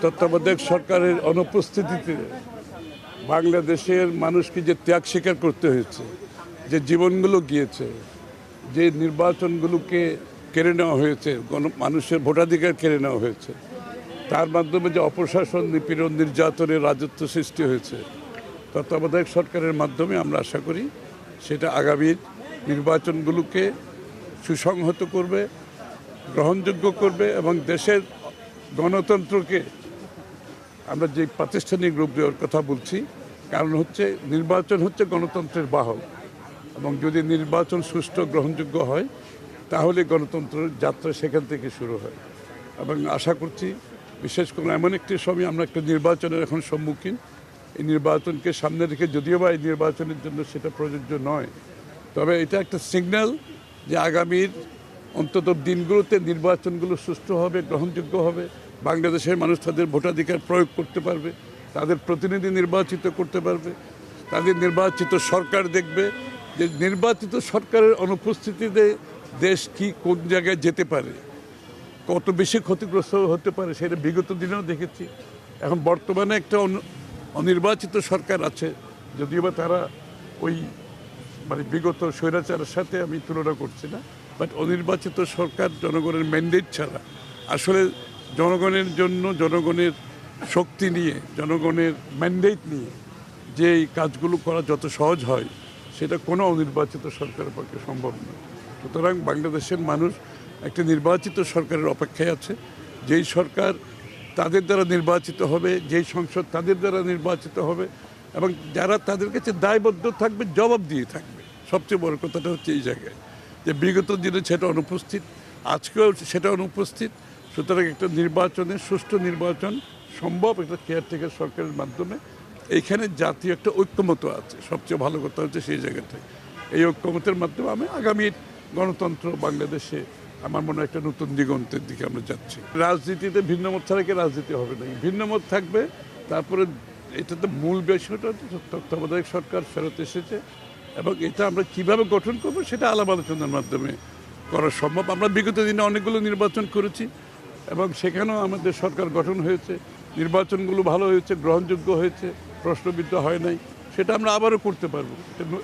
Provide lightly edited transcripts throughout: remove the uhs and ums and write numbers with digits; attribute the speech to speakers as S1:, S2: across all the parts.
S1: তত্ত্বাবধায়ক সরকারের অনুপস্থিতিতে বাংলাদেশের মানুষকে যে ত্যাগ স্বীকার করতে হয়েছে, যে জীবনগুলো গিয়েছে, যে নির্বাচনগুলোকে কেড়ে নেওয়া হয়েছে, মানুষের ভোটাধিকার কেড়ে নেওয়া হয়েছে, তার মাধ্যমে যে অপশাসন, নিপীড়ন, নির্যাতনের রাজত্ব সৃষ্টি হয়েছে, তত্ত্বাবধায়ক সরকারের মাধ্যমে আমরা আশা করি সেটা আগামীর নির্বাচনগুলোকে সুসংহত করবে, গ্রহণযোগ্য করবে এবং দেশের গণতন্ত্রকে আমরা যে প্রাতিষ্ঠানিক রূপ দেওয়ার কথা বলছি, কারণ হচ্ছে নির্বাচন হচ্ছে গণতন্ত্রের বাহক এবং যদি নির্বাচন সুষ্ঠু গ্রহণযোগ্য হয় তাহলে গণতন্ত্রের যাত্রা সেখান থেকে শুরু হয়। এবং আশা করছি বিশেষ করে এমন একটি সময় আমরা একটা নির্বাচনের এখন সম্মুখীন, এই নির্বাচনকে সামনে রেখে যদিও বা এই নির্বাচনের জন্য সেটা প্রযোজ্য নয়, তবে এটা একটা সিগন্যাল যে আগামীর অন্তত দিনগুলোতে নির্বাচনগুলো সুষ্ঠু হবে, গ্রহণযোগ্য হবে, বাংলাদেশের মানুষ তাদের ভোটাধিকার প্রয়োগ করতে পারবে, তাদের প্রতিনিধি নির্বাচিত করতে পারবে, তাদের নির্বাচিত সরকার দেখবে যে নির্বাচিত সরকারের অনুপস্থিতিতে দেশ কি কোন জায়গায় যেতে পারে, কত বেশি ক্ষতিগ্রস্ত হতে পারে সেটা বিগত দিনেও দেখেছি। এখন বর্তমানে একটা অনির্বাচিত সরকার আছে, যদিও বা তারা ওই বিগত স্বৈরাচারের সাথে আমি তুলনা করছি না, বাট অনির্বাচিত সরকার জনগণের ম্যান্ডেট ছাড়া আসলে জনগণের জন্য, জনগণের শক্তি নিয়ে, জনগণের ম্যান্ডেট নিয়ে যে এই কাজগুলো করা যত সহজ হয় সেটা কোনো অনির্বাচিত সরকারের পক্ষে সম্ভব নয়। সুতরাং বাংলাদেশের মানুষ একটা নির্বাচিত সরকারের অপেক্ষায় আছে, যেই সরকার তাদের দ্বারা নির্বাচিত হবে, যেই সংসদ তাদের দ্বারা নির্বাচিত হবে এবং যারা তাদের কাছে দায়বদ্ধ থাকবে, জবাব দিয়ে থাকবে। সবচেয়ে বড় কথাটা হচ্ছে এই জায়গায় যে বিগত দিনে সেটা অনুপস্থিত, আজকেও সেটা অনুপস্থিত। সুতরাং একটা নির্বাচনের সুষ্ঠু নির্বাচন সম্ভব একটা কেয়ারটেকার সরকারের মাধ্যমে। এইখানে জাতীয় একটা ঐক্যমত আছে, সবচেয়ে ভালো কথা হচ্ছে সেই জায়গাটায়। এই ঐক্যমতের মাধ্যমে আমি আগামী গণতন্ত্র বাংলাদেশে আমার মনে হয় একটা নতুন দিগন্তের দিকে আমরা যাচ্ছি। রাজনীতিতে ভিন্নমত ছাড়া কি রাজনীতি হবে না, ভিন্নমত থাকবে। তারপরে এটাতে মূল বিষয়টা হচ্ছে তত্ত্বাবধায়ক সরকার ফেরত এসেছে এবং এটা আমরা কিভাবে গঠন করবো সেটা আলাপ আলোচনার মাধ্যমে করা সম্ভব। আমরা বিগত দিনে অনেকগুলো নির্বাচন করেছি এবং সেখানেও আমাদের সরকার গঠন হয়েছে, নির্বাচনগুলো ভালো হয়েছে, গ্রহণযোগ্য হয়েছে, প্রশ্নবিদ্ধ হয় নাই। সেটা আমরা আবারও করতে পারবো,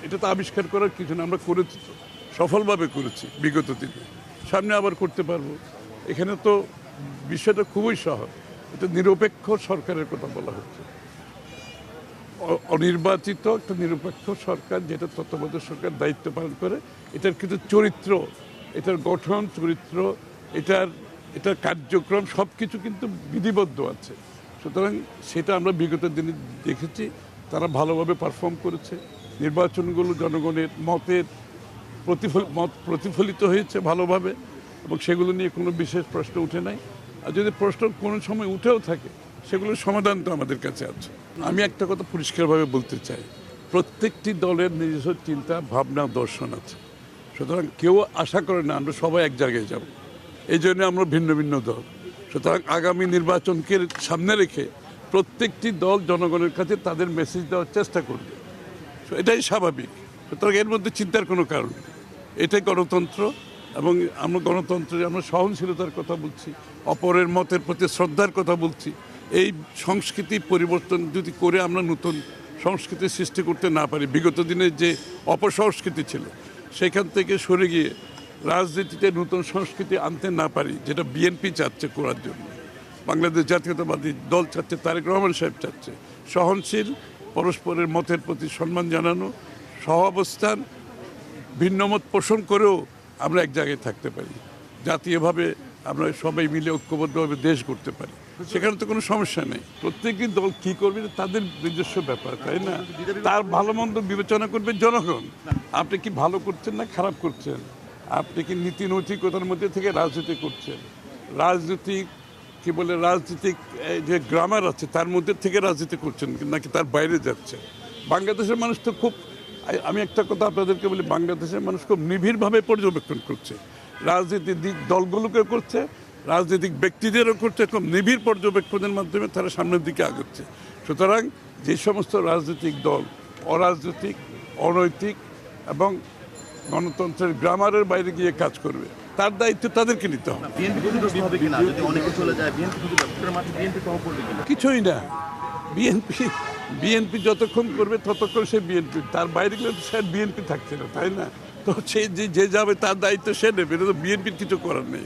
S1: এটা তো আবিষ্কার করার কিছু না, আমরা করেছি তো, সফলভাবে করেছি বিগত দিনে, সামনে আবার করতে পারবো। এখানে তো বিষয়টা খুবই সহজ, এটা নিরপেক্ষ সরকারের কথা বলা হচ্ছে, অনির্বাচিত একটা নিরপেক্ষ সরকার যেটা তত্ত্বাবধায়ক সরকার দায়িত্ব পালন করে। এটার কিন্তু চরিত্র, এটার গঠন, চরিত্র, এটার কার্যক্রম সব কিছু কিন্তু বিধিবদ্ধ আছে। সুতরাং সেটা আমরা বিগত দিনে দেখেছি, তারা ভালোভাবে পারফর্ম করেছে। নির্বাচনগুলো জনগণের মত প্রতিফলিত হয়েছে ভালোভাবে এবং সেগুলো নিয়ে কোনো বিশেষ প্রশ্ন উঠে নাই। আর যদি প্রশ্ন কোনো সময় উঠেও থাকে সেগুলোর সমাধান তো আমাদের কাছে আছে। আমি একটা কথা পরিষ্কারভাবে বলতে চাই, প্রত্যেকটি দলের নিজস্ব চিন্তা, ভাবনা, দর্শন আছে। সুতরাং কেউ আশা করে না আমরা সবাই এক জায়গায় যাব, এই জন্য আমরা ভিন্ন ভিন্ন দল। সুতরাং আগামী নির্বাচনকে সামনে রেখে প্রত্যেকটি দল জনগণের কাছে তাদের মেসেজ দেওয়ার চেষ্টা করবে, এটাই স্বাভাবিক। সুতরাং এর মধ্যে চিন্তার কোনো কারণ নেই, এটাই গণতন্ত্র এবং আমরা গণতন্ত্রে আমরা সহনশীলতার কথা বলছি, অপরের মতের প্রতি শ্রদ্ধার কথা বলছি। এই সংস্কৃতি পরিবর্তন যদি করে আমরা নতুন সংস্কৃতি সৃষ্টি করতে না পারি, বিগত দিনের যে অপসংস্কৃতি ছিল সেখান থেকে সরে গিয়ে রাজনীতিতে নতুন সংস্কৃতি আনতে না পারি, যেটা বিএনপি চাচ্ছে করার জন্য, বাংলাদেশ জাতীয়তাবাদী দল চাচ্ছে, তারেক রহমান সাহেব চাচ্ছে, সহনশীল, পরস্পরের মতের প্রতি সম্মান জানানো, সহাবস্থান, ভিন্নমত পোষণ করেও আমরা এক জায়গায় থাকতে পারি, জাতীয়ভাবে আমরা সবাই মিলে ঐক্যবদ্ধভাবে দেশ করতে পারি, সেখানে তো কোনো সমস্যা নেই। প্রত্যেকটি দল কী করবে তাদের নিজস্ব ব্যাপার, তাই না? তার ভালো মন্দ বিবেচনা করবে জনগণ। আপনি কি ভালো করছেন না খারাপ করছেন, আপনি কি নীতি নৈতিকতার মধ্যে থেকে রাজনীতি করছেন, রাজনৈতিক রাজনীতিক যে গ্রামার আছে তার মধ্যে থেকে রাজনীতি করছেন নাকি তার বাইরে যাচ্ছে। বাংলাদেশের মানুষ তো খুব, আমি একটা কথা আপনাদেরকে বলি, বাংলাদেশের মানুষ খুব নিবিড়ভাবে পর্যবেক্ষণ করছে, রাজনীতিক দলগুলোকে করছে, রাজনৈতিক ব্যক্তিদেরও করছে, খুব নিবিড় পর্যবেক্ষণের মাধ্যমে তারা সামনের দিকে আগাচ্ছে। সুতরাং যে সমস্ত রাজনৈতিক দল অরাজনৈতিক, অনৈতিক এবং গণতন্ত্রের গ্রামারের বাইরে গিয়ে কাজ করবে তার দায়িত্ব তাদেরকে নিতে হবে।
S2: বিএনপি ক্ষতিগ্রস্ত হবে কিনা যদি অনেকে চলে যায়, বিএনপি ক্ষতিগ্রস্ত, ভোটের মাঠে বিএনপি প্রভাব পড়বে কিনা?
S1: কিছুই না। বিএনপি যতক্ষণ করবে ততক্ষণ সে বিএনপি, তার বাইরে গেলে তো সে বিএনপি থাকছে না, তাই না? তো সে যে যাবে তার দায়িত্ব সে নেবে, এটা তো বিএনপির কিছু করার নেই।